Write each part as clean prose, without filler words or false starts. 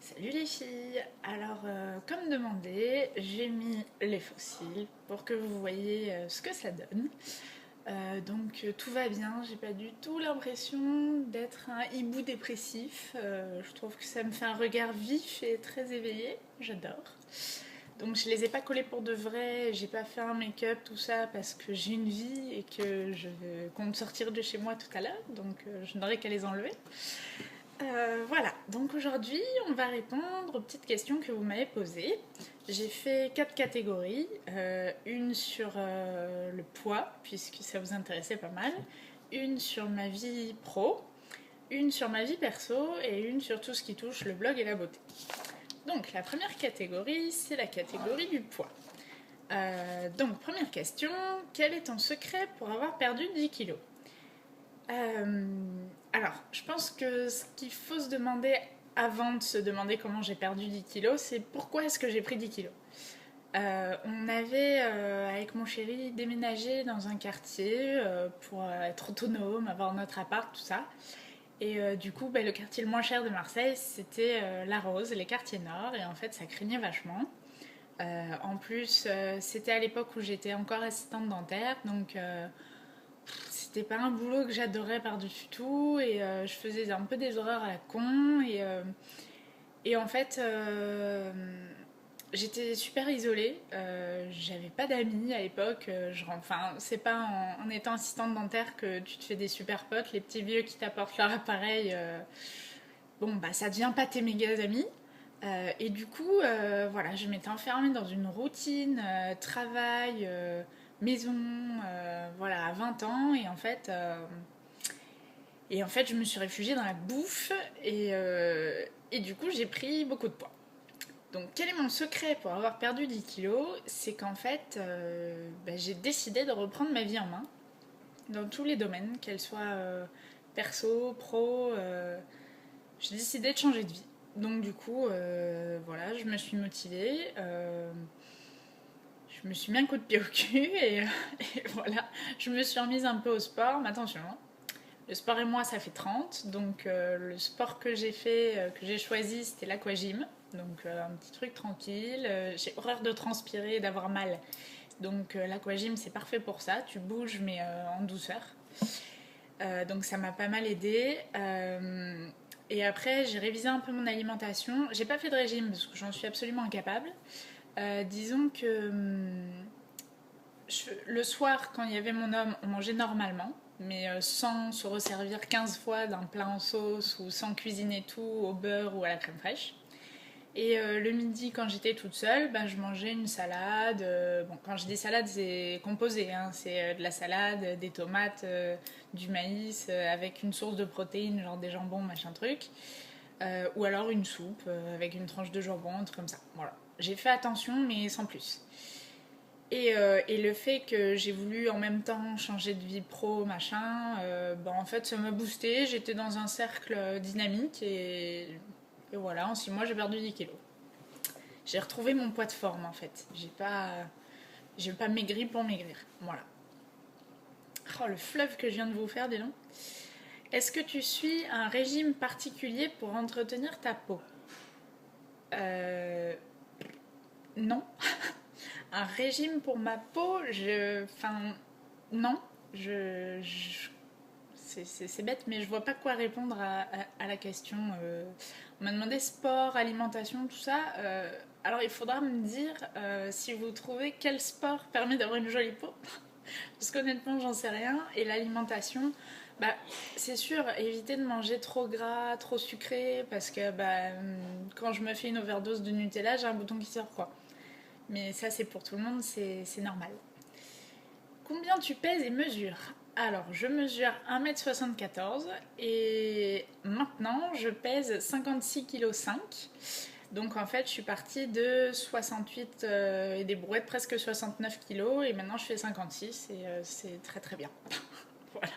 Salut les filles. Alors, comme demandé, j'ai mis les fossiles pour que vous voyez ce que ça donne. Tout va bien, j'ai pas du tout l'impression d'être un hibou dépressif. Je trouve que ça me fait un regard vif et très éveillé, j'adore. Donc je les ai pas collés pour de vrai, j'ai pas fait un make-up, tout ça, parce que j'ai une vie et que je compte sortir de chez moi tout à l'heure, donc je n'aurai qu'à les enlever. Voilà, donc aujourd'hui on va répondre aux petites questions que vous m'avez posées. J'ai fait 4 catégories, une sur le poids, puisque ça vous intéressait pas mal, une sur ma vie pro, une sur ma vie perso et une sur tout ce qui touche le blog et la beauté. Donc la première catégorie, c'est la catégorie du poids. Donc première question, quel est ton secret pour avoir perdu 10 kilos? Alors, je pense que ce qu'il faut se demander avant de se demander comment j'ai perdu 10 kilos, c'est pourquoi est-ce que j'ai pris 10 kilos. On avait, avec mon chéri, déménagé dans un quartier pour être autonome, avoir notre appart, tout ça. Et du coup, le quartier le moins cher de Marseille, c'était La Rose, les quartiers nord, et en fait, ça craignait vachement. En plus, c'était à l'époque où j'étais encore assistante dentaire, donc c'était pas un boulot que j'adorais par-dessus tout et je faisais un peu des horreurs à la con et en fait j'étais super isolée, j'avais pas d'amis à l'époque, enfin c'est pas en étant assistante dentaire que tu te fais des super potes, les petits vieux qui t'apportent leur appareil, bon bah ça devient pas tes méga amis. Et du coup, voilà, je m'étais enfermée dans une routine, travail, maison, voilà, à 20 ans. Et en fait, je me suis réfugiée dans la bouffe. Et du coup, j'ai pris beaucoup de poids. Donc, quel est mon secret pour avoir perdu 10 kilos? C'est qu'en fait, j'ai décidé de reprendre ma vie en main, dans tous les domaines, qu'elle soit perso, pro. J'ai décidé de changer de vie. Donc du coup, voilà, je me suis motivée, je me suis mis un coup de pied au cul et voilà, je me suis remise un peu au sport. Mais attention, hein, le sport et moi, ça fait 30. Donc le sport que j'ai fait, que j'ai choisi, c'était l'aquagym. Donc un petit truc tranquille. J'ai horreur de transpirer et d'avoir mal. Donc l'aquagym, c'est parfait pour ça. Tu bouges, mais en douceur. Donc ça m'a pas mal aidé. Et après, j'ai révisé un peu mon alimentation. J'ai pas fait de régime parce que j'en suis absolument incapable. Disons que le soir, quand il y avait mon homme, on mangeait normalement, mais sans se resservir 15 fois d'un plat en sauce ou sans cuisiner tout au beurre ou à la crème fraîche. Et le midi, quand j'étais toute seule, je mangeais une salade. Bon, quand je dis salade, c'est composé, hein, c'est de la salade, des tomates, du maïs, avec une source de protéines, genre des jambons, machin truc. Ou alors une soupe avec une tranche de jambon, un truc comme ça. Voilà. J'ai fait attention, mais sans plus. Et le fait que j'ai voulu en même temps changer de vie pro, machin, en fait, ça m'a boosté. J'étais dans un cercle dynamique et voilà, en 6 mois, j'ai perdu 10 kilos. J'ai retrouvé mon poids de forme en fait. J'ai pas maigri pour maigrir. Voilà. Oh, le fleuve que je viens de vous faire, dis donc. Est-ce que tu suis un régime particulier pour entretenir ta peau? Euh, non. Un régime pour ma peau, enfin, non. C'est bête, mais je vois pas quoi répondre à la question. On m'a demandé sport, alimentation, tout ça. Alors il faudra me dire si vous trouvez quel sport permet d'avoir une jolie peau. Parce qu'honnêtement, j'en sais rien. Et l'alimentation, bah, c'est sûr, éviter de manger trop gras, trop sucré, parce que quand je me fais une overdose de Nutella, j'ai un bouton qui sort quoi. Mais ça, c'est pour tout le monde, c'est normal. Combien tu pèses et mesures? Alors, je mesure 1,74 m et maintenant je pèse 56,5 kg. Donc en fait, je suis partie de 68 et des brouettes, presque 69 kilos, et maintenant je fais 56 et c'est très très bien. Voilà.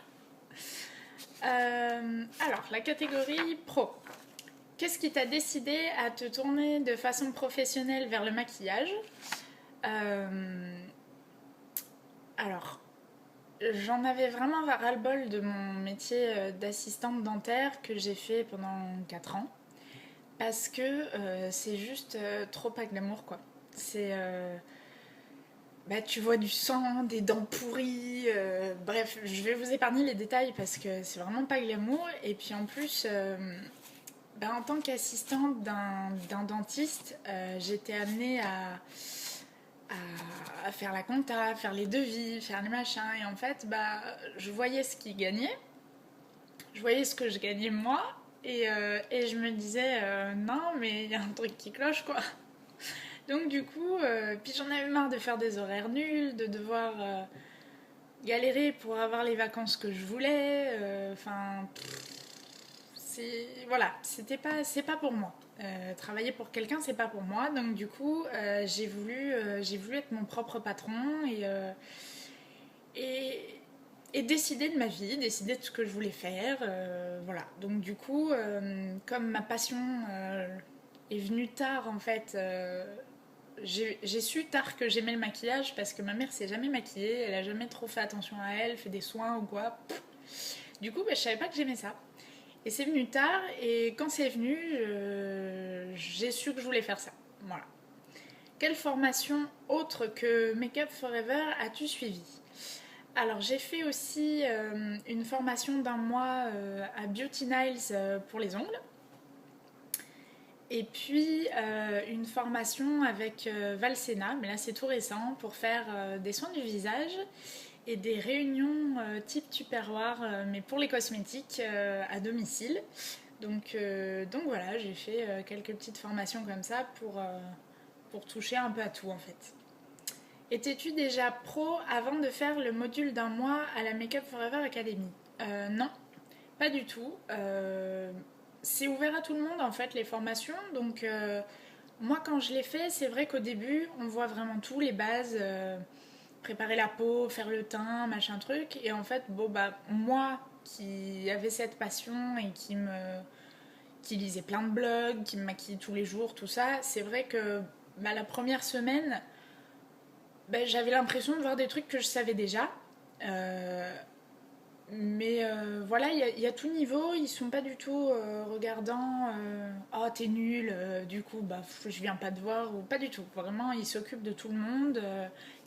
Alors, la catégorie pro. Qu'est-ce qui t'a décidé à te tourner de façon professionnelle vers le maquillage? Alors, j'en avais vraiment ras-le-bol de mon métier d'assistante dentaire que j'ai fait pendant 4 ans. parce que c'est juste trop pas glamour quoi. C'est bah, tu vois du sang, des dents pourries, bref, je vais vous épargner les détails parce que c'est vraiment pas glamour. Et puis en plus, bah, en tant qu'assistante d'un dentiste, j'étais amenée à faire la compta, à faire les devis, faire les machins. Et en fait, bah, je voyais ce qu'il gagnait, je voyais ce que je gagnais moi, et je me disais, non, mais il y a un truc qui cloche quoi. Donc du coup, puis j'en avais marre de faire des horaires nuls, de devoir galérer pour avoir les vacances que je voulais. Enfin, c'est voilà, c'est pas pour moi. Travailler pour quelqu'un, c'est pas pour moi. Donc du coup, j'ai voulu être mon propre patron et, et décider de ma vie, décider de ce que je voulais faire. Voilà. Donc du coup, comme ma passion est venue tard en fait. J'ai su tard que j'aimais le maquillage parce que ma mère s'est jamais maquillée, elle a jamais trop fait attention à elle, fait des soins ou quoi. Du coup, bah, je savais pas que j'aimais ça. Et c'est venu tard, et quand c'est venu, j'ai su que je voulais faire ça. Voilà. Quelle formation autre que Make Up Forever as-tu suivi? Alors j'ai fait aussi une formation d'un mois à Beauty Niles pour les ongles. Et puis une formation avec Valsena, mais là c'est tout récent, pour faire des soins du visage et des réunions type Tupperware, mais pour les cosmétiques à domicile. Donc voilà, j'ai fait quelques petites formations comme ça pour toucher un peu à tout en fait. Étais-tu déjà pro avant de faire le module d'un mois à la Make Up Forever Academy? Non, pas du tout. C'est ouvert à tout le monde en fait les formations. Donc moi quand je l'ai fait, c'est vrai qu'au début on voit vraiment tout, les bases, préparer la peau, faire le teint, machin truc. Et en fait, bon bah moi qui avais cette passion et qui lisait plein de blogs, qui me maquille tous les jours, tout ça, c'est vrai que bah, la première semaine, bah, j'avais l'impression de voir des trucs que je savais déjà. Euh, Mais voilà, il y a tout niveau, ils sont pas du tout regardants. Oh, t'es nul, du coup, bah, je viens pas te voir, ou pas du tout. Vraiment, ils s'occupent de tout le monde.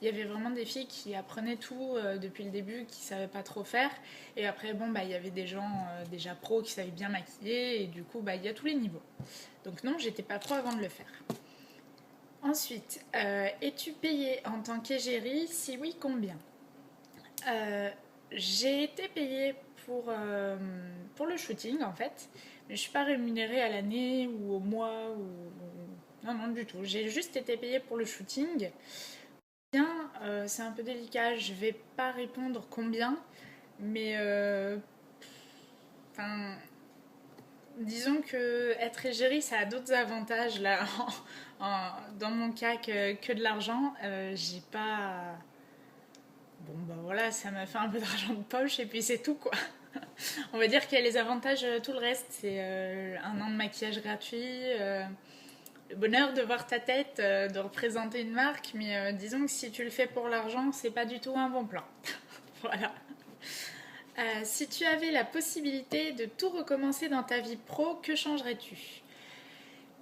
Il y avait vraiment des filles qui apprenaient tout depuis le début, qui savaient pas trop faire. Et après, bon, bah, il y avait des gens déjà pros qui savaient bien maquiller, et du coup, bah, il y a tous les niveaux. Donc, non, j'étais pas pro avant de le faire. Ensuite, es-tu payée en tant qu'égérie? Si oui, combien? Euh, j'ai été payée pour le shooting en fait, mais je suis pas rémunérée à l'année ou au mois ou non non du tout. J'ai juste été payée pour le shooting. Bien, c'est un peu délicat. Je vais pas répondre combien, mais enfin disons que être égérie ça a d'autres avantages là dans mon cas que de l'argent. J'ai pas Bon, bah voilà, ça m'a fait un peu d'argent de poche et puis c'est tout quoi. On va dire qu'il y a les avantages, tout le reste. C'est un an de maquillage gratuit, le bonheur de voir ta tête, de représenter une marque, mais disons que si tu le fais pour l'argent, c'est pas du tout un bon plan. Voilà. Si tu avais la possibilité de tout recommencer dans ta vie pro, que changerais-tu?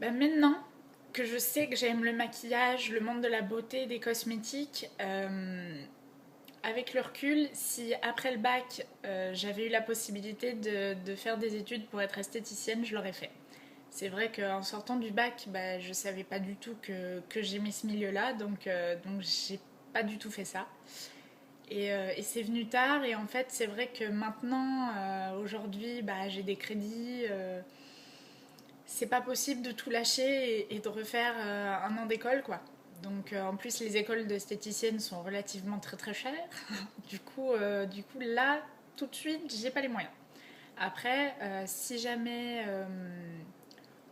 Ben maintenant que je sais que j'aime le maquillage, le monde de la beauté, des cosmétiques, avec le recul, si après le bac, j'avais eu la possibilité de faire des études pour être esthéticienne, je l'aurais fait. C'est vrai qu'en sortant du bac, bah, je savais pas du tout que j'aimais ce milieu-là, donc j'ai pas du tout fait ça. Et c'est venu tard, et en fait, c'est vrai que maintenant, aujourd'hui, bah, j'ai des crédits. C'est pas possible de tout lâcher et de refaire un an d'école, quoi. Donc en plus les écoles d'esthéticienne sont relativement très très chères. Du coup là tout de suite j'ai pas les moyens. Après si jamais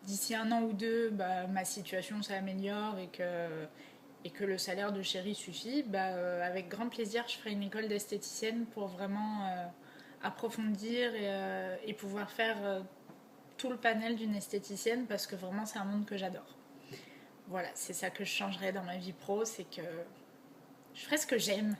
d'ici un an ou deux bah, ma situation s'améliore et que le salaire de chérie suffit, bah, avec grand plaisir je ferai une école d'esthéticienne pour vraiment approfondir et pouvoir faire tout le panel d'une esthéticienne parce que vraiment c'est un monde que j'adore. Voilà, c'est ça que je changerais dans ma vie pro, c'est que je ferais ce que j'aime.